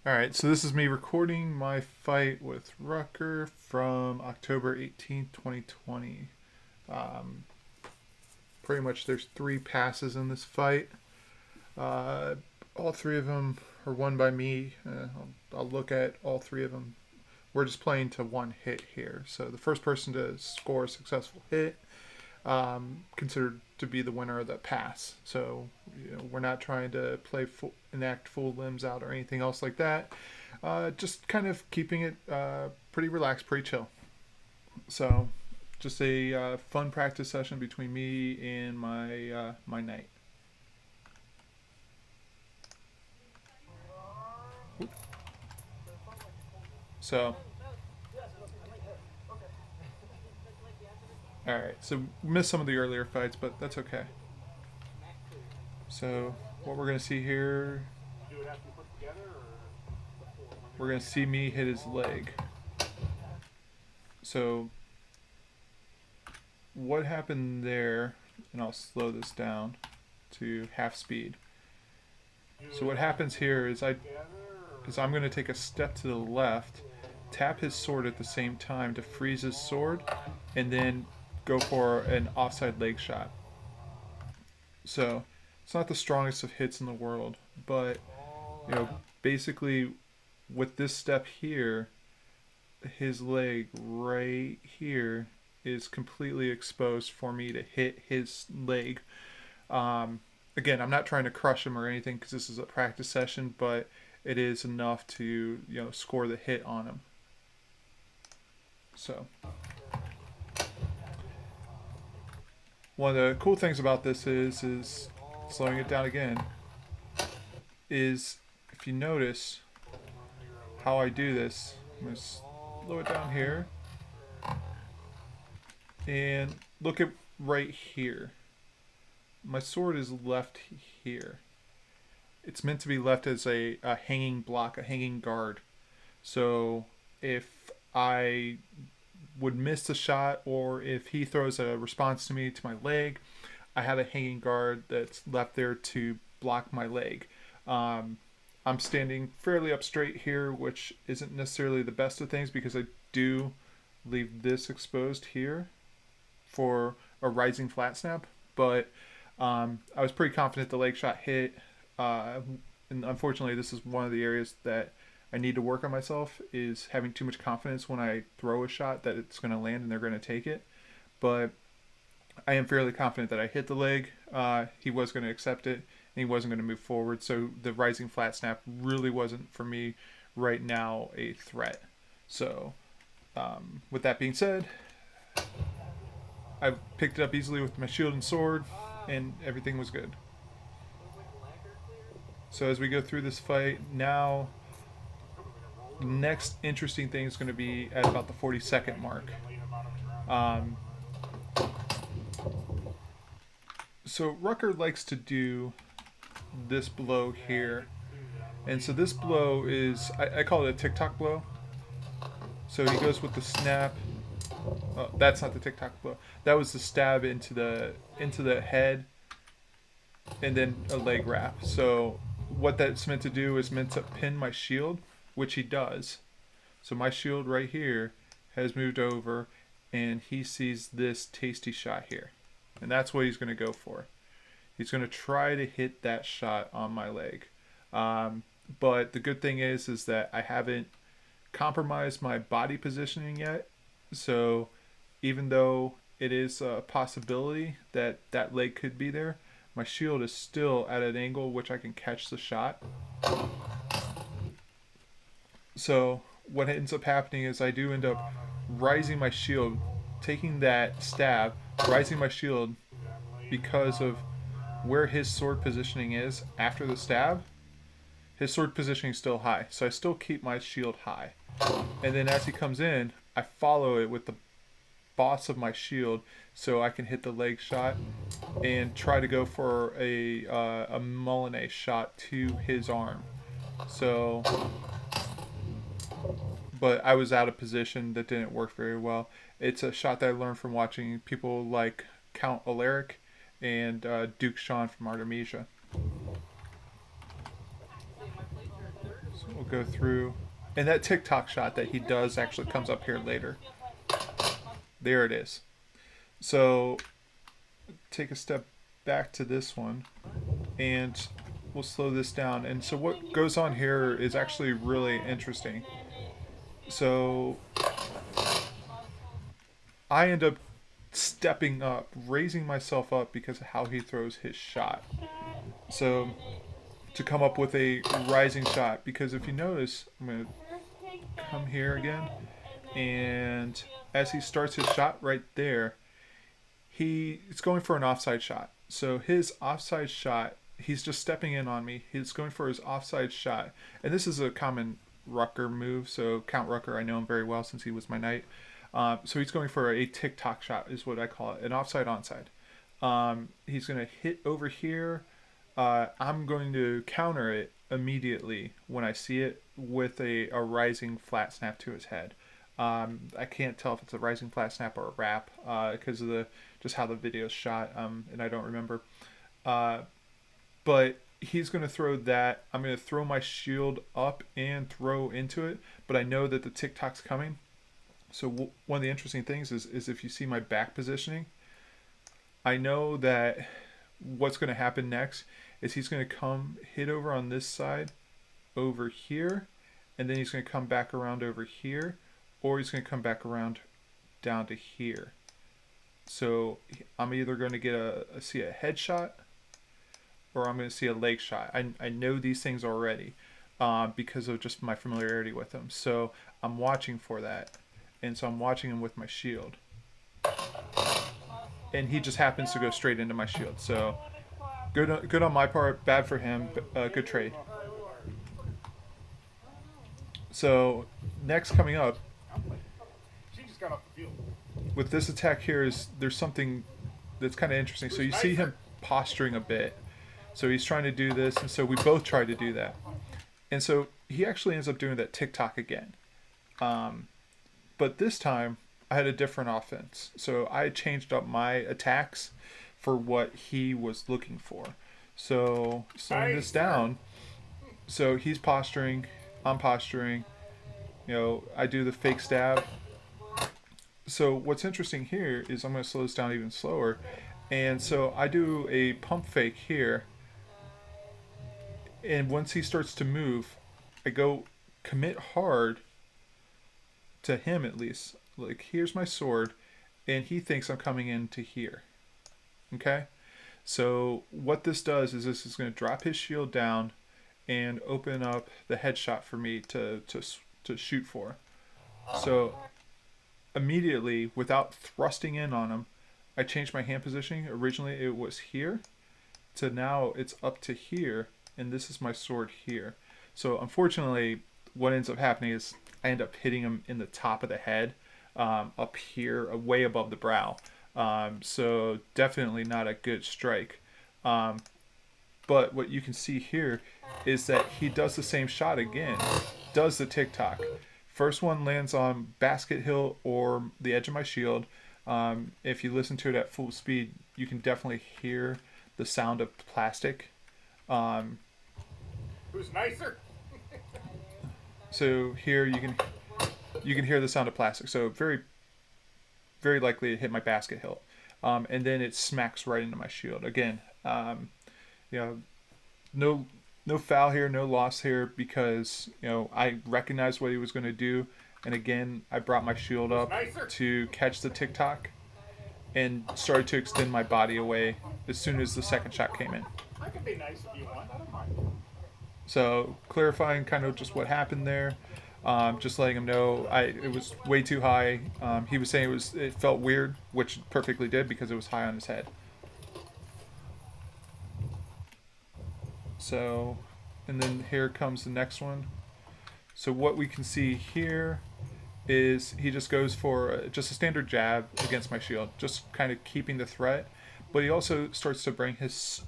Alright, so this is me recording my fight with Rutgur from October 18th, 2020. Um, Pretty much there's three passes in this fight. Uh, all three of them are won by me. I'll look at all three of them. We're just playing to one hit here. So the first person to score a successful hit considered to be the winner of the pass. So we're not trying to enact full limbs out or anything else like that. Just kind of keeping it pretty relaxed, pretty chill. So just a fun practice session between me and my knight. So all right, so missed some of the earlier fights, but that's okay. So what we're gonna see here, we're gonna see me hit his leg. So what happened there, and I'll slow this down to half speed. So what happens here is I'm going to take a step to the left, tap his sword at the same time to freeze his sword, and then go for an offside leg shot. So it's not the strongest of hits in the world, but basically with this step here, his leg right here is completely exposed for me to hit his leg. Again, I'm not trying to crush him or anything because this is a practice session, but it is enough to score the hit on him. So one of the cool things about this is slowing it down again. Is if you notice how I do this, I'm gonna slow it down here and look at right here. My sword is left here. It's meant to be left as a hanging block, a hanging guard. So if I would miss the shot or if he throws a response to me to my leg, I have a hanging guard that's left there to block my leg. Um, I'm standing fairly up straight here, which isn't necessarily the best of things because I do leave this exposed here for a rising flat snap. But I was pretty confident the leg shot hit. And unfortunately, this is one of the areas that I need to work on myself is having too much confidence when I throw a shot that it's going to land and they're going to take it. But I am fairly confident that I hit the leg. He was going to accept it and he wasn't going to move forward. So the rising flat snap really wasn't for me right now a threat. So with that being said, I picked it up easily with my shield and sword, and everything was good. So as we go through this fight, now the next interesting thing is going to be at about the 40-second mark. Um, so Rucker likes to do this blow here. And so this blow is, I call it a TikTok blow. So he goes with the snap. Oh, that's not the TikTok blow. That was the stab into the head and then a leg wrap. So what that's meant to do is meant to pin my shield, which he does. So my shield right here has moved over and he sees this tasty shot here. And that's what he's going to go for. He's going to try to hit that shot on my leg. But the good thing is that I haven't compromised my body positioning yet. So even though it is a possibility that that leg could be there, my shield is still at an angle which I can catch the shot. So what ends up happening is I do end up rising my shield, taking that stab, rising my shield because of where his sword positioning is after the stab. His sword positioning is still high, so I still keep my shield high. And then as he comes in, I follow it with the boss of my shield so I can hit the leg shot and try to go for a Molinet shot to his arm. So, but I was out of position. That didn't work very well. It's a shot that I learned from watching people like Count Alaric and Duke Sean from Artemisia. So we'll go through. And that TikTok shot that he does actually comes up here later. There it is. So take a step back to this one, and we'll slow this down. And so what goes on here is actually really interesting. So I end up stepping up, raising myself up because of how he throws his shot. So to come up with a rising shot, because if you notice, I'm going to come here again, and as he starts his shot right there, he's going for an offside shot. So his offside shot, he's just stepping in on me. He's going for his offside shot. And this is a common Rutgur move. So Count Rutgur, I know him very well since he was my knight. So he's going for a TikTok shot is what I call it, an offside onside. He's going to hit over here. I'm going to counter it immediately when I see it with a rising flat snap to his head. I can't tell if it's a rising flat snap or a wrap because of the just how the video's shot, and I don't remember. But he's going to throw that. I'm going to throw my shield up and throw into it, but I know that the TikTok's coming. So one of the interesting things is if you see my back positioning, I know that what's going to happen next is he's going to come hit over on this side over here, and then he's going to come back around over here, or he's going to come back around down to here. So I'm either going to get see a headshot, or I'm going to see a leg shot. I know these things already because of just my familiarity with them. So I'm watching for that. And so I'm watching him with my shield. And he just happens to go straight into my shield. So good on my part, bad for him, good trade. So next coming up, with this attack here is there's something that's kind of interesting. So you see him posturing a bit. So he's trying to do this, and so we both try to do that. And so he actually ends up doing that TikTok again. But this time, I had a different offense. So I changed up my attacks for what he was looking for. So slowing this down. So he's posturing, I'm posturing. You know, I do the fake stab. So what's interesting here is I'm going to slow this down even slower. And so I do a pump fake here. And once he starts to move, I go commit hard to him at least. Like, here's my sword, and he thinks I'm coming into here. Okay? So what this does is this is going to drop his shield down and open up the headshot for me to shoot for. So immediately, without thrusting in on him, I changed my hand positioning. Originally it was here to now it's up to here, and this is my sword here. So unfortunately, what ends up happening is I end up hitting him in the top of the head, up here, way above the brow. So definitely not a good strike. But what you can see here is that he does the same shot again, does the TikTok. First one lands on basket hilt or the edge of my shield. If you listen to it at full speed, you can definitely hear the sound of plastic. Who's nicer? So here you can hear the sound of plastic. So very, very likely it hit my basket hilt, and then it smacks right into my shield again. No foul here, no loss here because I recognized what he was going to do, and again I brought my shield up to catch the TikTok, and started to extend my body away as soon as the second shot came in. I can be nice if you want. I don't mind. So clarifying kind of just what happened there, just letting him know it was way too high. He was saying it felt weird, which it perfectly did because it was high on his head. So, and then here comes the next one. So what we can see here is he just goes for just a standard jab against my shield, just kind of keeping the threat, but he also starts to bring his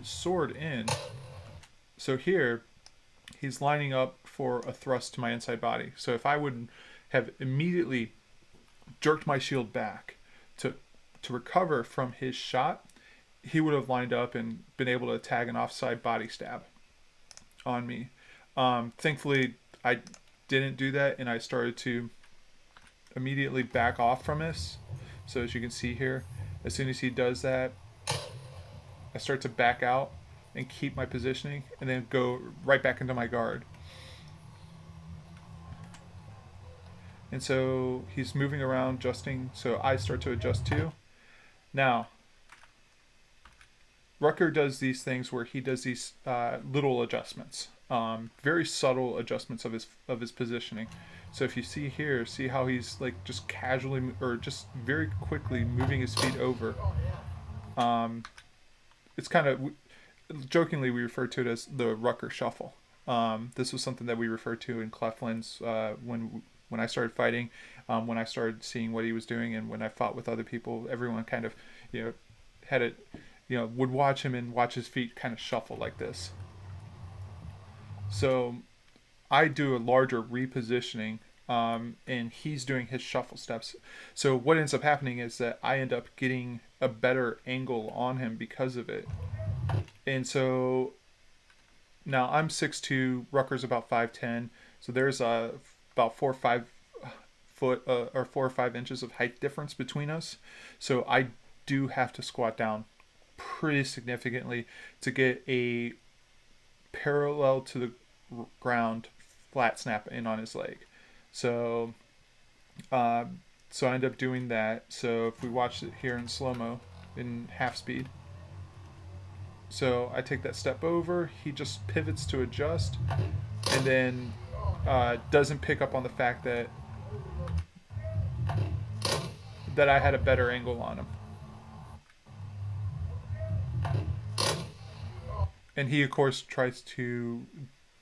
sword in. So here, he's lining up for a thrust to my inside body. So if I would have immediately jerked my shield back to recover from his shot, he would have lined up and been able to tag an offside body stab on me. Thankfully, I didn't do that, and I started to immediately back off from this. So as you can see here, as soon as he does that, I start to back out and keep my positioning, and then go right back into my guard. And so he's moving around, adjusting. So I start to adjust too. Now, Rutgur does these things where he does these little adjustments, very subtle adjustments of his positioning. So if you see here, see how he's like just casually or just very quickly moving his feet over. Um, it's kind of jokingly we refer to it as the Rutger shuffle. This was something that we referred to in Cleflin's when I started fighting, when I started seeing what he was doing, and when I fought with other people. Everyone kind of, you know, had it, would watch him and watch his feet kind of shuffle like this. So I do a larger repositioning, and he's doing his shuffle steps. So what ends up happening is that I end up getting a better angle on him because of it. And so now I'm 6'2", Rucker's about 5'10", so there's about 4 or 5 foot or 4 or 5 inches of height difference between us. So I do have to squat down pretty significantly to get a parallel to the ground flat snap in on his leg. So uh, so I end up doing that. So if we watch it here in slow mo in half speed, so I take that step over, he just pivots to adjust, and then doesn't pick up on the fact that I had a better angle on him. And he, of course, tries to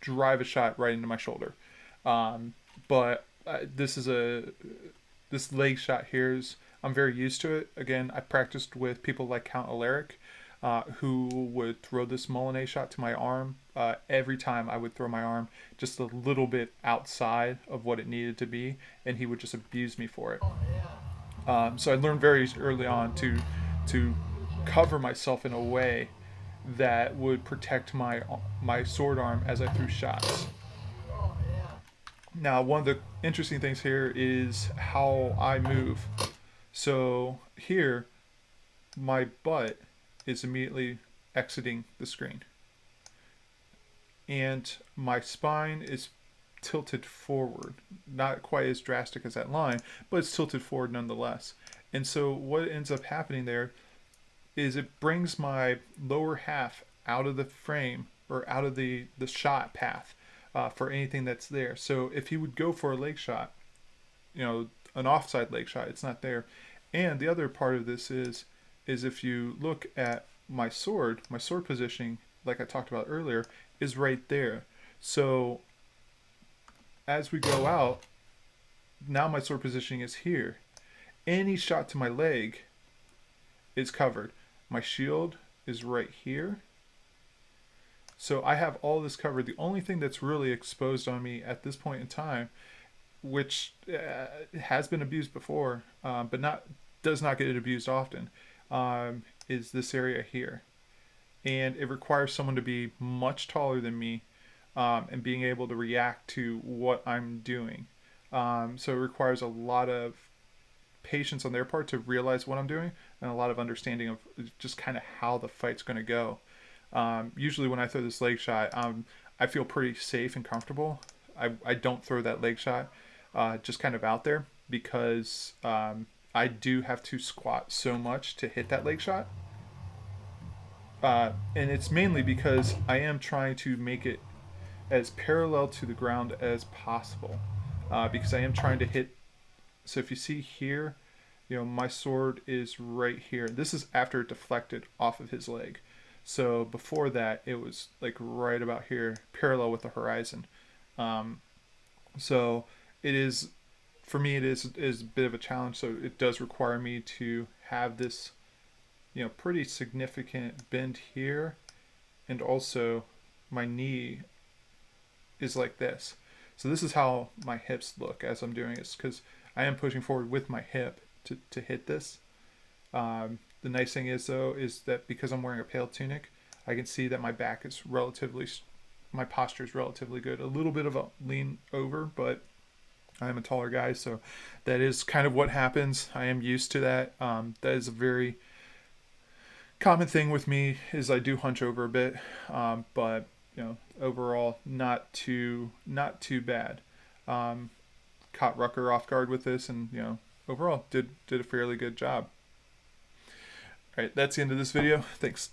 drive a shot right into my shoulder. But this leg shot here is, I'm very used to it. Again, I practiced with people like Count Alaric, who would throw this Molinet shot to my arm. Every time I would throw my arm just a little bit outside of what it needed to be, and he would just abuse me for it. So I learned very early on to cover myself in a way that would protect my sword arm as I threw shots. Now, one of the interesting things here is how I move. So here, my butt is immediately exiting the screen, and my spine is tilted forward. Not quite as drastic as that line, but it's tilted forward nonetheless. And so what ends up happening there is it brings my lower half out of the frame or out of the shot path for anything that's there. So if he would go for a leg shot, an offside leg shot, it's not there. And the other part of this is if you look at my sword positioning, like I talked about earlier, is right there. So as we go out, now my sword positioning is here. Any shot to my leg is covered. My shield is right here. So I have all this covered. The only thing that's really exposed on me at this point in time, which has been abused before, but does not get abused often, is this area here. And it requires someone to be much taller than me, and being able to react to what I'm doing. So it requires a lot of patience on their part to realize what I'm doing, and a lot of understanding of just kind of how the fight's going to go. Usually when I throw this leg shot, I feel pretty safe and comfortable. I don't throw that leg shot just kind of out there because I do have to squat so much to hit that leg shot. And it's mainly because I am trying to make it as parallel to the ground as possible, because I am trying to hit. So if you see here, my sword is right here. This is after it deflected off of his leg. So before that, it was like right about here, parallel with the horizon. So it is, for me, it is a bit of a challenge. So it does require me to have this, pretty significant bend here, and also my knee is like this. So this is how my hips look as I'm doing this, because I am pushing forward with my hip to hit this. The nice thing is, though, is that because I'm wearing a pale tunic, I can see that my back is my posture is relatively good. A little bit of a lean over, but I am a taller guy, so that is kind of what happens. I am used to that. That is a very common thing with me is I do hunch over a bit, but overall not too bad. Caught Rutgur off guard with this, and overall did a fairly good job. All right, that's the end of this video. Thanks.